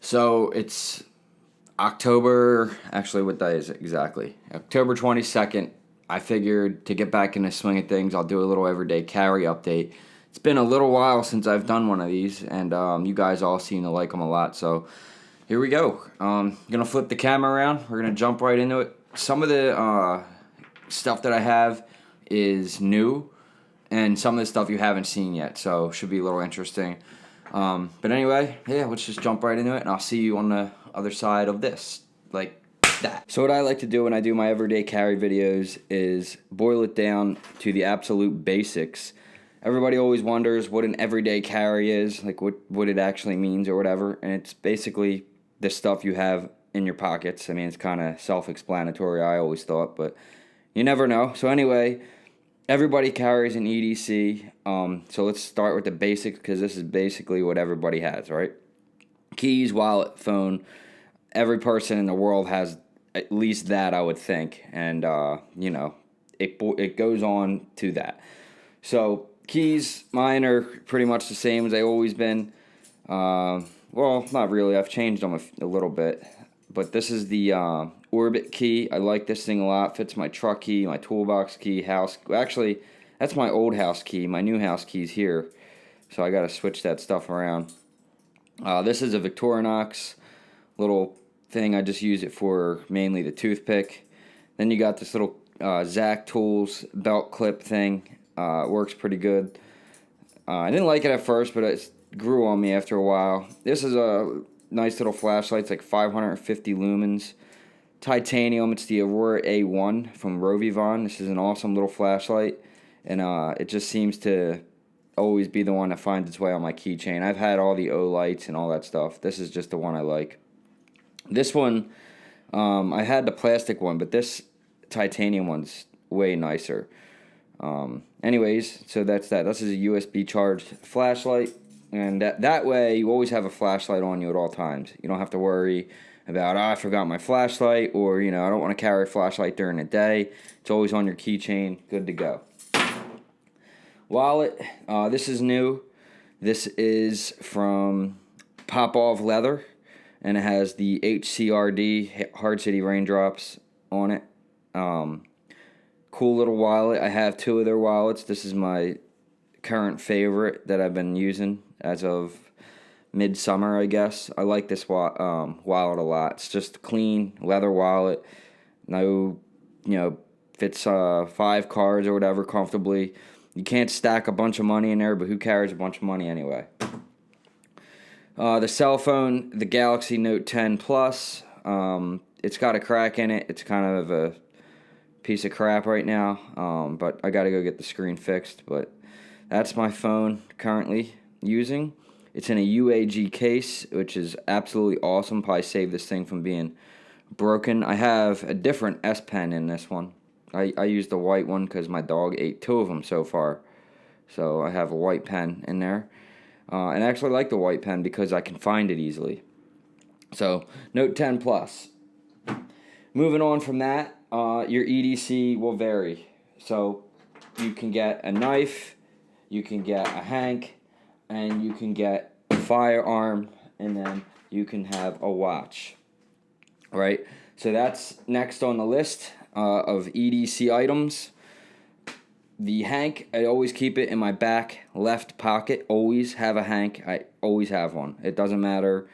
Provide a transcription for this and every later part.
So it's October, actually, what day is it exactly? October 22nd. I figured to get back in the swing of things, I'll do a little everyday carry update. It's been a little while since I've done one of these, and you guys all seem to like them a lot, so here we go. I'm going to flip the camera around. We're going to jump right into it. Some of the stuff that I have is new, and some of the stuff you haven't seen yet, so should be a little interesting. But anyway, yeah, let's just jump right into it, and I'll see you on the other side of this, like that. So what I like to do when I do my everyday carry videos is boil it down to the absolute basics. Everybody always wonders what an everyday carry is, like what it actually means or whatever, and it's basically the stuff you have in your pockets. I mean, it's kind of self-explanatory, I always thought, but you never know. So anyway, everybody carries an EDC, so let's start with the basics, because this is basically what everybody has, right? Keys, wallet, phone. Every person in the world has at least that, I would think, and, it goes on to that. So, keys, mine are pretty much the same as they've always been. Well, not really. I've changed them a little bit, but this is the Orbit key. I like this thing a lot. Fits my truck key, my toolbox key, house. Actually, that's my old house key. My new house key's here, so I got to switch that stuff around. This is a Victorinox little thing. I just use it for mainly the toothpick. Then you got this little Zac Tools belt clip thing. Works pretty good. I didn't like it at first, but it grew on me after a while. This is a nice little flashlight. It's like 550 lumens. Titanium. It's the Aurora A1 from Rovivon. This is an awesome little flashlight, and it just seems to always be the one that finds its way on my keychain. I've had all the O lights and all that stuff. This is just the one I like. This one, I had the plastic one, but this titanium one's way nicer. Anyways, so that's that. This is a USB charged flashlight, and that way you always have a flashlight on you at all times. You don't have to worry about, I forgot my flashlight, or, I don't want to carry a flashlight during the day. It's always on your keychain, good to go. Wallet, this is new. This is from Pop-Off Leather, and it has the HCRD, Hard City Raindrops, on it. Cool little wallet. I have two of their wallets. This is my current favorite that I've been using as of midsummer, I guess. I like this wallet a lot. It's just a clean leather wallet. No, fits 5 cards or whatever comfortably. You can't stack a bunch of money in there, but who carries a bunch of money anyway? The cell phone, the Galaxy Note 10 Plus. It's got a crack in it. It's kind of a piece of crap right now, but I gotta go get the screen fixed. But that's my phone currently using. It's in a UAG case, which is absolutely awesome. Probably saved this thing from being broken. I have a different S Pen in this one. I used the white one because my dog ate 2 of them so far. So I have a white pen in there. And I actually like the white pen because I can find it easily. So, Note 10 Plus. Moving on from that, your EDC will vary. So, you can get a knife, you can get a hank, and you can get a firearm, and then you can have a watch. Right? So that's next on the list of EDC items. The hank, I always keep it in my back left pocket. Always have a hank. I always have one. It doesn't matter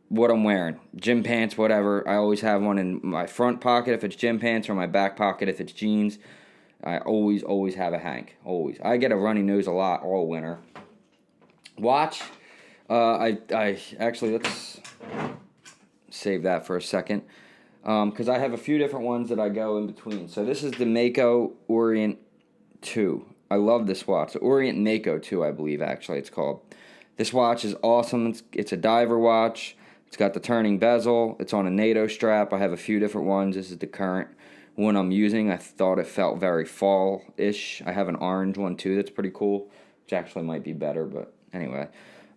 what I'm wearing. Gym pants, whatever. I always have one in my front pocket if it's gym pants, or my back pocket if it's jeans. I always have a hank. Always. I get a runny nose a lot all winter. Watch. I actually, let's save that for a second. Because I have a few different ones that I go in between. So this is the Mako Orient 2. I love this watch. The Orient Mako 2, I believe, actually, it's called. This watch is awesome. It's a diver watch. It's got the turning bezel. It's on a NATO strap. I have a few different ones. This is the current one I'm using. I thought it felt very fall-ish. I have an orange one, too, that's pretty cool, which actually might be better, but anyway.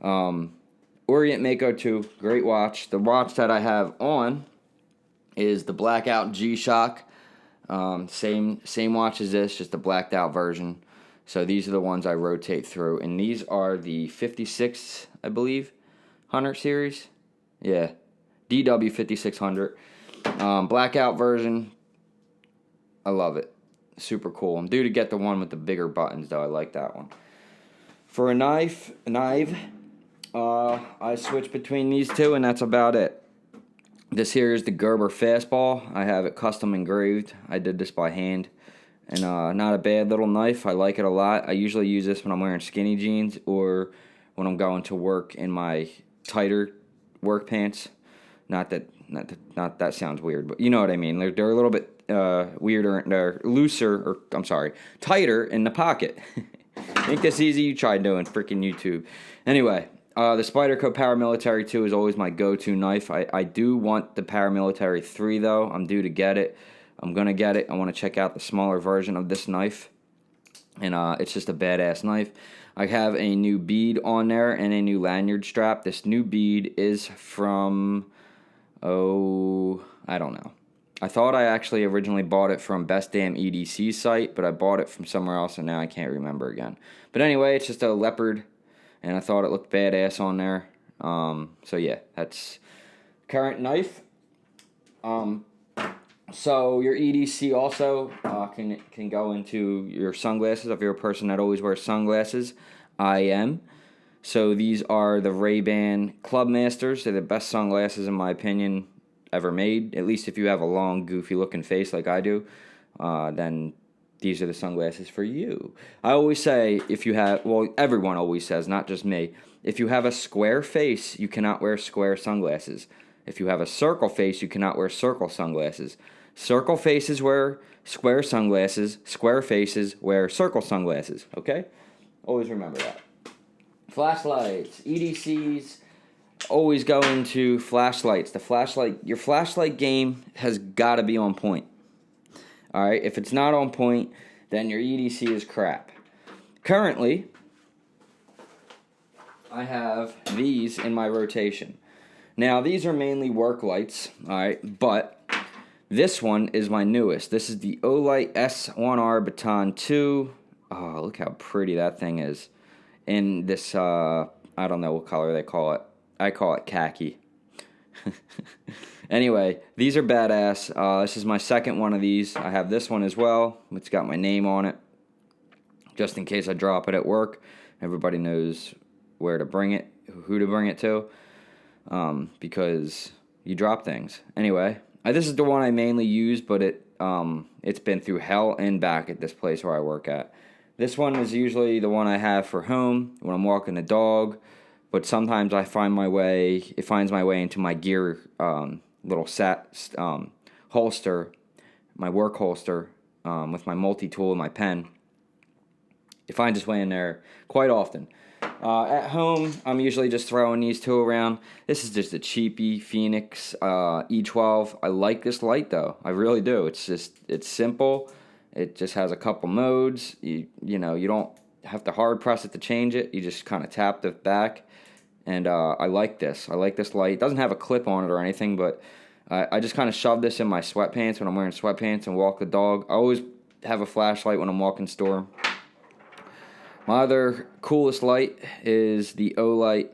Orient Mako 2, great watch. The watch that I have on is the Blackout G-Shock. Same watch as this, just a blacked out version. So these are the ones I rotate through, and these are the 56, I believe, Hunter series. Yeah, DW 5600. Blackout version. I love it. Super cool. I'm due to get the one with the bigger buttons, though. I like that one. For a knife, I switch between these two, and that's about it. This here is the Gerber Fastball. I have it custom engraved. I did this by hand. And not a bad little knife. I like it a lot. I usually use this when I'm wearing skinny jeans or when I'm going to work in my tighter work pants. Not that sounds weird, but you know what I mean. They're a little bit weirder. They're looser, or I'm sorry, tighter in the pocket. Make this easy. You try doing freaking YouTube. Anyway, the Spyderco Paramilitary 2 is always my go-to knife. I do want the Paramilitary 3 though. I'm due to get it. I'm gonna get it. I want to check out the smaller version of this knife, and it's just a badass knife. I have a new bead on there and a new lanyard strap. This new bead is from, I don't know. I thought I actually originally bought it from Best Damn EDC site, but I bought it from somewhere else, and now I can't remember again. But anyway, it's just a leopard, and I thought it looked badass on there. So yeah, that's current knife. So your EDC also can go into your sunglasses if you're a person that always wears sunglasses. I am. So these are the Ray-Ban Clubmasters. They're the best sunglasses in my opinion ever made. At least if you have a long, goofy-looking face like I do, then these are the sunglasses for you. I always say if you have, well, everyone always says, not just me, if you have a square face, you cannot wear square sunglasses. If you have a circle face, you cannot wear circle sunglasses. Circle faces wear square sunglasses. Square faces wear circle sunglasses. Okay? Always remember that. Flashlights. EDCs always go into flashlights. Your flashlight game has got to be on point. Alright? If it's not on point, then your EDC is crap. Currently, I have these in my rotation. Now, these are mainly work lights, alright, but this one is my newest. This is the Olight S1R Baton 2. Oh, look how pretty that thing is. In this, I don't know what color they call it. I call it khaki. Anyway, these are badass. This is my second one of these. I have this one as well. It's got my name on it. Just in case I drop it at work. Everybody knows where to bring it, who to bring it to. Because you drop things. Anyway, this is the one I mainly use, but it's been through hell and back at this place where I work at. This one is usually the one I have for home when I'm walking the dog, but sometimes it finds my way into my gear little holster, my work holster, with my multi-tool and my pen. It finds its way in there quite often. At home, I'm usually just throwing these two around. This is just a cheapy Phoenix E12. I like this light though. I really do. It's simple. It just has a couple modes. You don't have to hard press it to change it. You just kind of tap the back. And I like this. I like this light. It doesn't have a clip on it or anything, but I just kind of shove this in my sweatpants when I'm wearing sweatpants and walk the dog. I always have a flashlight when I'm walking store. My other coolest light is the Olight,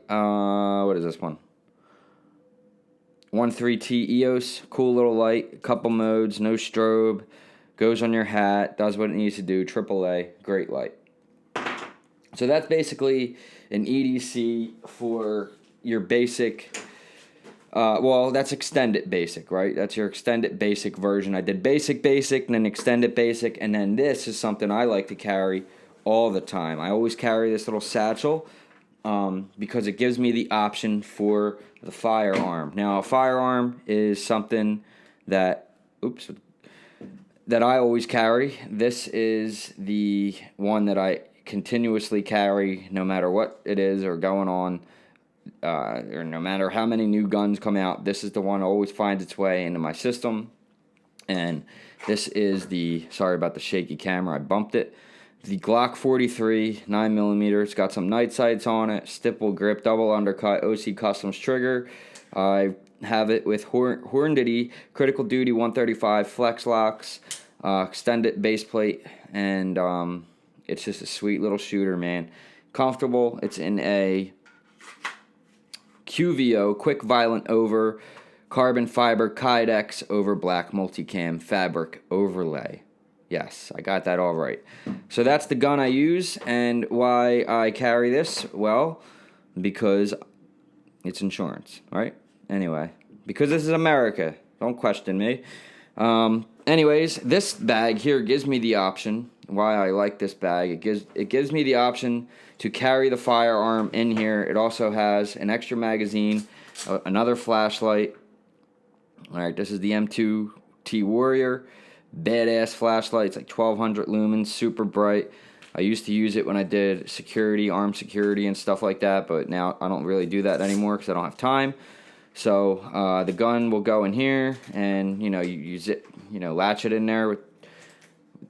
what is this one? 13T EOS, cool little light, a couple modes, no strobe, goes on your hat, does what it needs to do, AAA, great light. So that's basically an EDC for your basic, that's extended basic, right? That's your extended basic version. I did basic, and then extended basic, and then this is something I like to carry all the time. I always carry this little satchel because it gives me the option for the Firearm. Now, a Firearm is something that I always carry. This is the one that I continuously carry no matter what it is or going on, or no matter how many new guns come out. This is the one that always finds its way into my system. And this is sorry about the shaky camera, I bumped it. The Glock 43 9mm. It's got some night sights on it, stipple grip, double undercut, OC Customs trigger. I have it with Hornady Critical Duty 135 flex locks, extended base plate, and it's just a sweet little shooter, man. Comfortable. It's in a QVO, Quick Violent Over, Carbon Fiber Kydex over Black Multicam Fabric Overlay. Yes, I got that all right. So that's the gun I use, and why I carry this? Well, because it's insurance, right? Anyway, because this is America. Don't question me. Anyways, this bag here gives me the option. Why I like this bag, it gives me the option to carry the firearm in here. It also has an extra magazine, another flashlight. All right, this is the M2T Warrior. Badass flashlight. It's like 1200 lumens, super bright. I used to use it when I did security, armed security and stuff like that, but now I don't really do that anymore because I don't have time. So the gun will go in here, and you use it, latch it in there with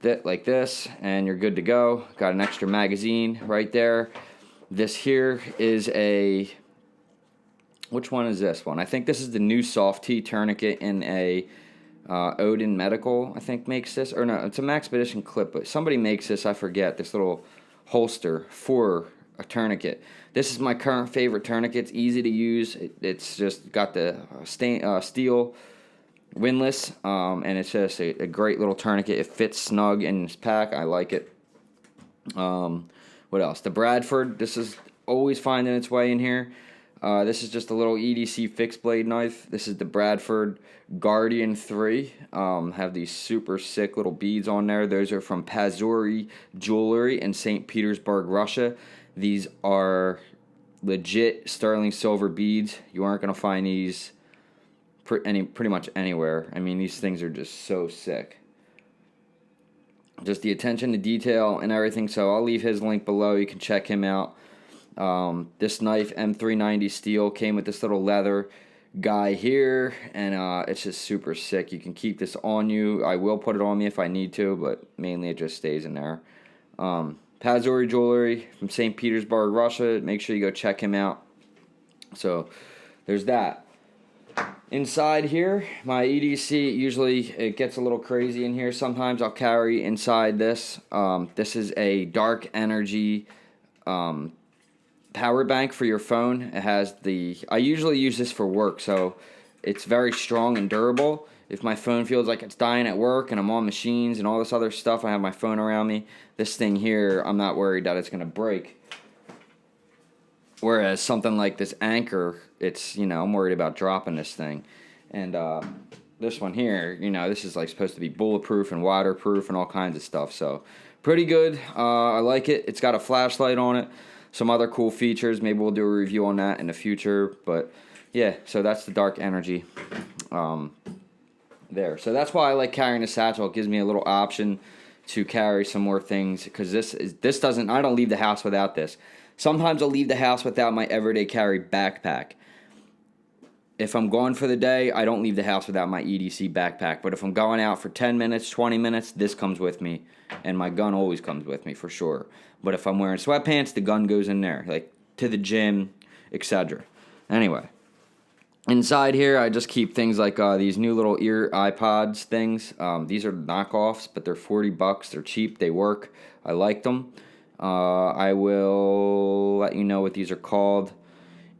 it like this, and you're good to go. Got an extra magazine right there. This here is which one is this one? I think this is the new soft T tourniquet in a Odin Medical, I think, makes this. Or no, it's a Maxpedition clip, but somebody makes this, I forget, this little holster for a tourniquet. This is my current favorite tourniquet. It's easy to use. It's just got the steel windlass, and it's just a great little tourniquet. It fits snug in this pack. I like it. What else? The Bradford. This is always finding its way in here. This is just a little EDC fixed blade knife. This is the Bradford Guardian 3. Have these super sick little beads on there. Those are from Pazuri Jewelry in St. Petersburg, Russia. These are legit sterling silver beads. You aren't going to find these pretty much anywhere. I mean, these things are just so sick. Just the attention to detail and everything. So I'll leave his link below. You can check him out. This knife, M390 steel, came with this little leather guy here, and it's just super sick. You can keep this on you. I will put it on me if I need to, but mainly it just stays in there. Pazuri Jewelry from St. Petersburg, Russia. Make sure you go check him out. So there's that. Inside here, my EDC, usually it gets a little crazy in here. Sometimes I'll carry inside this. This is a dark energy power bank for your phone. It has I usually use this for work, so it's very strong and durable. If my phone feels like it's dying at work and I'm on machines and all this other stuff, I have my phone around me. This thing here, I'm not worried that it's going to break. Whereas something like this Anchor, it's, I'm worried about dropping this thing. And this one here, this is like supposed to be bulletproof and waterproof and all kinds of stuff. So pretty good. I like it. It's got a flashlight on it. Some other cool features. Maybe we'll do a review on that in the future. But yeah, so that's the dark energy there. So that's why I like carrying the satchel. It gives me a little option to carry some more things, because I don't leave the house without this. Sometimes I'll leave the house without my everyday carry backpack. If I'm gone for the day, I don't leave the house without my EDC backpack. But if I'm going out for 10 minutes, 20 minutes, this comes with me. And my gun always comes with me for sure. But if I'm wearing sweatpants, the gun goes in there, like to the gym, etc. Anyway, inside here, I just keep things like these new little ear iPods things. These are knockoffs, but they're $40. They're cheap. They work. I like them. I will let you know what these are called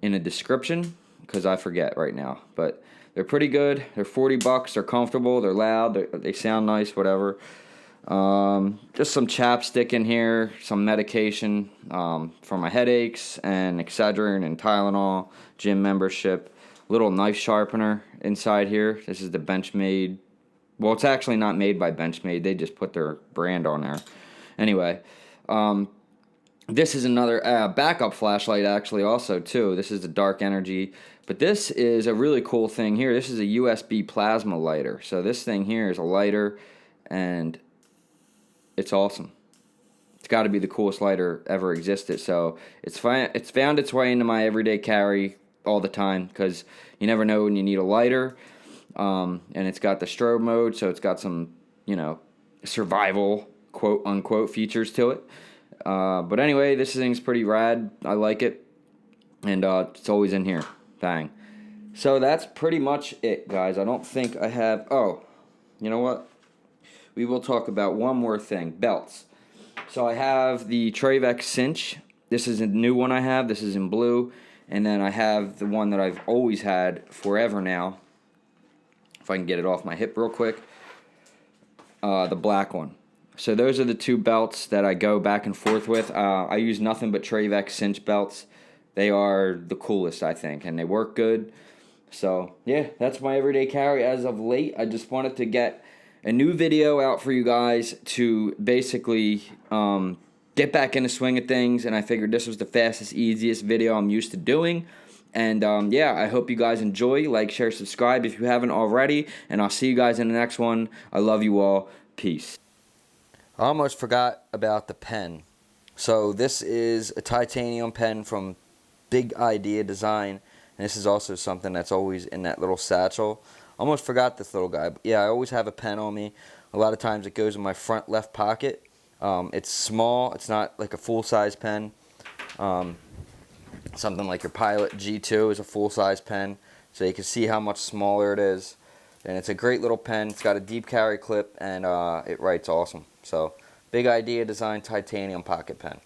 in a description, because I forget right now. But they're pretty good. They're $40. They're comfortable. They're loud. They sound nice, whatever. Just some chapstick in here, some medication for my headaches, and Excedrin and Tylenol, gym membership, little knife sharpener inside here. This is the Benchmade. Well, it's actually not made by Benchmade. They just put their brand on there. Anyway, this is another backup flashlight, actually, also, too. This is the dark energy. But this is a really cool thing here. This is a USB plasma lighter. So this thing here is a lighter, and it's awesome. It's got to be the coolest lighter ever existed. So it's found its way into my everyday carry all the time, because you never know when you need a lighter. And it's got the strobe mode, so it's got some, survival, quote-unquote, features to it. But anyway, this thing's pretty rad. I like it. And it's always in here. Bang. So that's pretty much it, guys. I don't think I have... Oh, you know what? We will talk about one more thing. Belts. So I have the Travex Cinch. This is a new one I have. This is in blue. And then I have the one that I've always had forever now. If I can get it off my hip real quick. The black one. So those are the two belts that I go back and forth with. I use nothing but Travex cinch belts. They are the coolest, I think, and they work good. So, yeah, that's my everyday carry as of late. I just wanted to get a new video out for you guys to basically get back in the swing of things, and I figured this was the fastest, easiest video I'm used to doing. And, yeah, I hope you guys enjoy. Like, share, subscribe if you haven't already, and I'll see you guys in the next one. I love you all. Peace. I almost forgot about the pen. So this is a titanium pen from Big Idea Design, and this is also something that's always in that little satchel. Almost forgot this little guy, but yeah, I always have a pen on me. A lot of times it goes in my front left pocket. It's small. It's not like a full-size pen. Something like your Pilot G2 is a full-size pen, so you can see how much smaller it is. And it's a great little pen. It's got a deep carry clip, and it writes awesome. So, Big Idea Design titanium pocket pen.